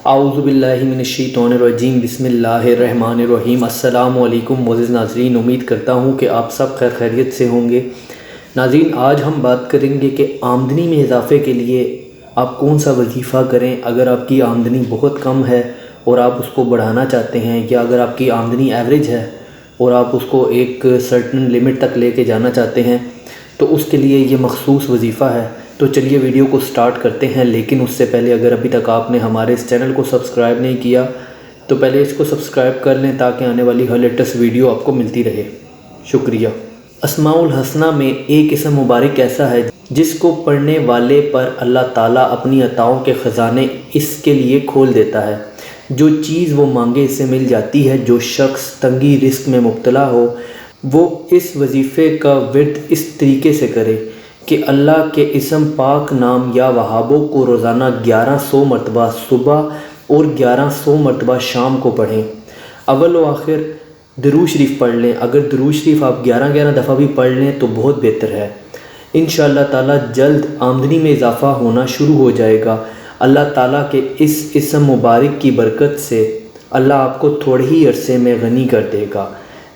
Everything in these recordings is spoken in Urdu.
اعوذ باللہ من الشیطان الرجیم بسم اللہ الرحمن الرحیم۔ السلام علیکم معزز ناظرین، امید کرتا ہوں کہ آپ سب خیر خیریت سے ہوں گے۔ ناظرین، آج ہم بات کریں گے کہ آمدنی میں اضافے کے لیے آپ کون سا وظیفہ کریں۔ اگر آپ کی آمدنی بہت کم ہے اور آپ اس کو بڑھانا چاہتے ہیں، یا اگر آپ کی آمدنی ایوریج ہے اور آپ اس کو ایک سرٹن لمٹ تک لے کے جانا چاہتے ہیں، تو اس کے لیے یہ مخصوص وظیفہ ہے۔ تو چلیے ویڈیو کو سٹارٹ کرتے ہیں، لیکن اس سے پہلے اگر ابھی تک آپ نے ہمارے اس چینل کو سبسکرائب نہیں کیا تو پہلے اس کو سبسکرائب کر لیں تاکہ آنے والی ہر لیٹسٹ ویڈیو آپ کو ملتی رہے۔ شکریہ۔ اسماء الحسنہ میں ایک اسم مبارک ایسا ہے جس کو پڑھنے والے پر اللہ تعالیٰ اپنی عطاؤں کے خزانے اس کے لیے کھول دیتا ہے۔ جو چیز وہ مانگے اسے مل جاتی ہے۔ جو شخص تنگی رزق میں مبتلا ہو وہ اس وظیفے کا ورد اس طریقے سے کرے کہ اللہ کے اسم پاک نام یا وہابوں کو روزانہ 1100 مرتبہ صبح اور 1100 مرتبہ شام کو پڑھیں۔ اول و آخر درود شریف پڑھ لیں۔ اگر درود شریف آپ 11 دفعہ بھی پڑھ لیں تو بہت بہتر ہے۔ انشاءاللہ تعالیٰ جلد آمدنی میں اضافہ ہونا شروع ہو جائے گا۔ اللہ تعالیٰ کے اس اسم مبارک کی برکت سے اللہ آپ کو تھوڑے ہی عرصے میں غنی کر دے گا۔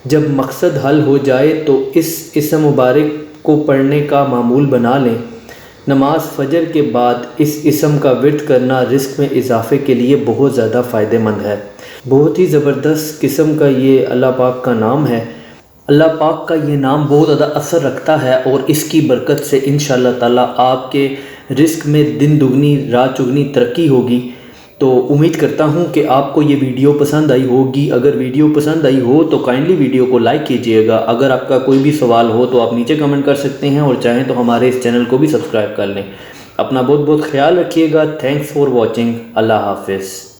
جب مقصد حل ہو جائے تو اس اسم مبارک کو پڑھنے کا معمول بنا لیں۔ نماز فجر کے بعد اس اسم کا ورد کرنا رزق میں اضافے کے لیے بہت زیادہ فائدہ مند ہے۔ بہت ہی زبردست قسم کا یہ اللہ پاک کا نام ہے۔ اللہ پاک کا یہ نام بہت زیادہ اثر رکھتا ہے اور اس کی برکت سے انشاءاللہ تعالیٰ آپ کے رزق میں دن دگنی رات چگنی ترقی ہوگی۔ تو امید کرتا ہوں کہ آپ کو یہ ویڈیو پسند آئی ہوگی۔ اگر ویڈیو پسند آئی ہو تو کائنڈلی ویڈیو کو لائک کیجئے گا۔ اگر آپ کا کوئی بھی سوال ہو تو آپ نیچے کمنٹ کر سکتے ہیں، اور چاہیں تو ہمارے اس چینل کو بھی سبسکرائب کر لیں۔ اپنا بہت خیال رکھیے گا۔ Thanks for watching. اللہ حافظ۔